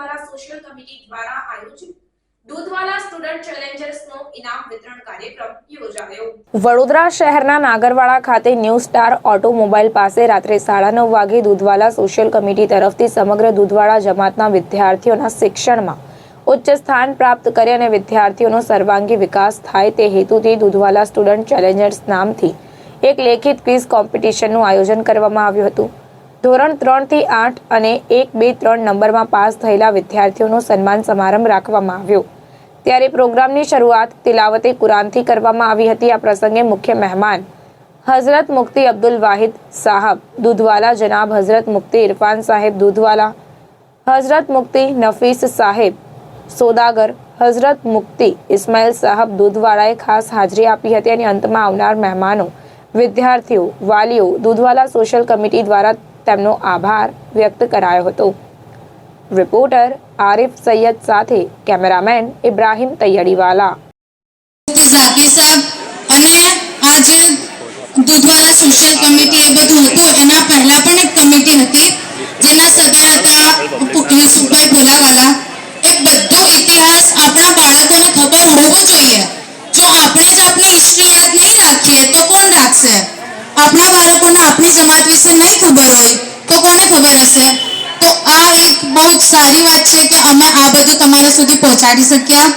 Doodhwala social committee દ્વારા આયોજિત Doodhwala student ચેલેન્જર્સનો ઇનામ વિતરણ કાર્યક્રમ યોજાયો। વડોદરા શહેરના નાગરવાડા ખાતે ન્યૂ સ્ટાર ઓટોમોબાઈલ પાસે રાત્રે 9:30 વાગે દૂધવાલા સોશિયલ કમિટી તરફથી સમગ્ર દૂધવાડા જમાતના વિદ્યાર્થીઓના શિક્ષણમાં ઉચ્ચ સ્થાન પ્રાપ્ત કરે અને વિદ્યાર્થીઓનો સર્વાંગી વિકાસ થાય તે હેતુથી દૂધવાલા સ્ટુડન્ટ ચેલેન્જર્સ નામથી એક લેખિત ક્વિઝ કોમ્પિટિશનનું આયોજન કરવામાં આવ્યું હતું। ધોરણ 3 થી 8 અને 1, 2, 3 નંબરમાં પાસ થયેલા વિદ્યાર્થીઓનો સન્માન સમારંભ રાખવામાં આવ્યો। ત્યારે પ્રોગ્રામની શરૂઆત તિલાવતે કુરાનથી કરવામાં આવી હતી। આ પ્રસંગે મુખ્ય મહેમાન હઝરત મુફ્તી અબ્દુલ વાહિદ સાહબ દૂધવાલા, જનાબ હઝરત મુફ્તી ઇરફાન સાહેબ દૂધવાલા, હઝરત મુફ્તી નફીસ સાહેબ સોદાગર, હઝરત મુફ્તી ઇસ્માઇલ સાહેબ દૂધવાલાએ ખાસ હાજરી આપી હતી અને અંતમાં આવનાર મહેમાનો, વિદ્યાર્થીઓ, વાલીઓ, દૂધવાલા સોશિયલ કમિટી દ્વારા તેમનો આભાર વ્યક્ત કરાયો હતો। રિપોર્ટર આરિફ સૈયદ સાથે કેમેરામેન ઇબ્રાહિમ તૈયડીવાલા। ઝાકીર સાહેબ અને આજે દૂધવાલા સોશિયલ કમિટી એ બધું હતું। એના પહેલા પણ એક કમિટી હતી જેના સદર હતા યુસુફભાઈ ભોલાવાલા। એ બધો ઇતિહાસ આપણા બાળકોને ખબર હોવું જોઈએ। જો આપણે જ આપણી હિસ્ટ્રી યાદ નહીં રાખીએ તો કોણ રાખશે? આપણા બાળકોને આપણી જમાત વિશે નહીં ખબર હોય તો કોને ખબર હશે? તો આ એક બહુ જ સારી વાત છે કે અમે આ બધું તમારા સુધી પહોંચાડી શક્યા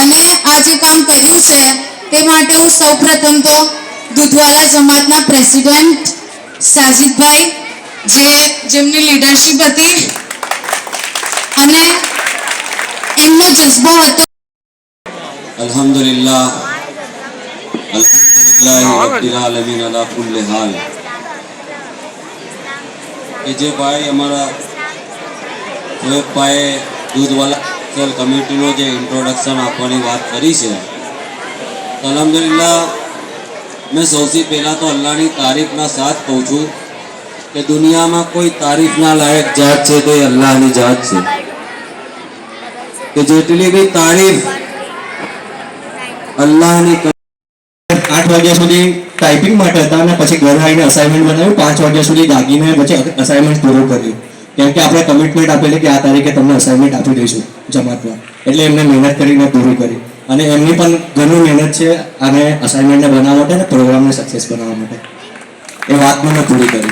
અને આ જે કામ કર્યું છે તે માટે હું સૌપ્રથમ તો દૂધવાલા જમાતના પ્રેસિડેન્ટ સાજિદભાઈ જેમની લીડરશિપ હતી અને એમનો જજ્બો હતો। अल्हम्दुलिल्लाह रब्बिल आलमीन अला कुल्ली हाल। जे भाई हमारा शोएब भाई दूधवाला सोशल कमिटीનો જે ઇન્ટ્રોડક્શન આપવાની વાત કરી છે, અલ્હમ્દુલિલ્લાહ मैं સૌથી પહેલાં તો અલ્લાહની તારીફના સાથ કહું છું કે દુનિયામાં કોઈ તારીફના લાયક જાત છે તો એ અલ્લાહની જાત છે કે જેટલી બી તારીફ અલ્લાહની 8 વાગ્યા સુધી ટાઈપિંગ માટે હતા અને પછી ઘરે આવીને અસાઇનમેન્ટ બનાવ્યું। 5 વાગ્યા સુધી જાગીને પછી અસાઇનમેન્ટ પૂરું કર્યું કેમ કે આપણે કમિટમેન્ટ આપેલી કે આ તારીખે તમને અસાઇનમેન્ટ આપી દઈશું જમાતમાં, એટલે એમને મહેનત કરીને પૂરી કરી અને એમની પણ ઘણી મહેનત છે અને અસાઇનમેન્ટને બનાવવા માટે અને પ્રોગ્રામને સક્સેસ બનાવવા માટે એ વાત મેં પૂરી કરી।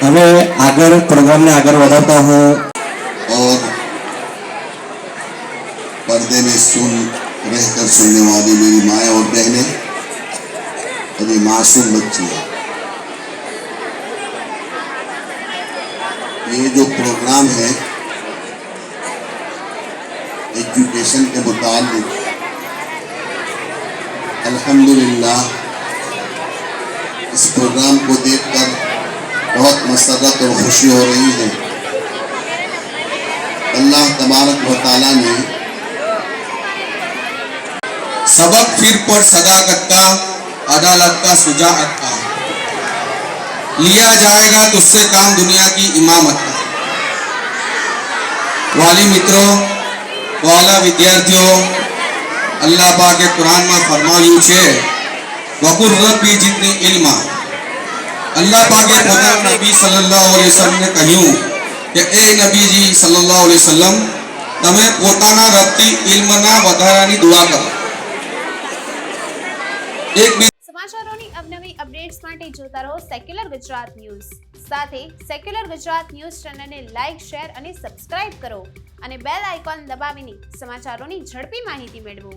હવે આગળ પ્રોગ્રામને આગળ વધારતા હું और पर्दे में रहकर सुनने वाली मेरी माएँ और बहनें और ये मासूम बच्चियाँ, ये जो प्रोग्राम है एजुकेशन के मुताल्लिक अल्हम्दुलिल्लाह इस प्रोग्राम को देखकर बहुत मसरत और खुशी हो रही है। अल्लाह तबारक व तआला ने सबक फिर पर सदाकत का, अदालत का, सुजाअत का लिया जाएगा तो उससे काम दुनिया की इमामत का। वाली मित्रों, वाला विद्यार्थियों, अल्लाह पाक कुरान में फरमाव्યું છે वकुर रब्बी जितनी इल्मा। अल्लाह पाक પોતાના નબી સલ્લલ્લાહુ અલૈહિ વસલ્લમ ને કહ્યું કે એ નબીજી સલ્લલ્લાહુ અલૈહિ વસલ્લમ તમે પોતાના રબથી ઇલ્મના વધારાની દુઆ કરો। સમાચારોની અવનવી અપડેટ્સ માટે જોતા રહો સેક્યુલર ગુજરાત ન્યૂઝ। સાથે સેક્યુલર ગુજરાત ન્યૂઝ ચેનલને લાઇક, શેર અને સબસ્ક્રાઇબ કરો અને બેલ આઇકોન દબાવીને સમાચારોની ઝડપી માહિતી મેળવો।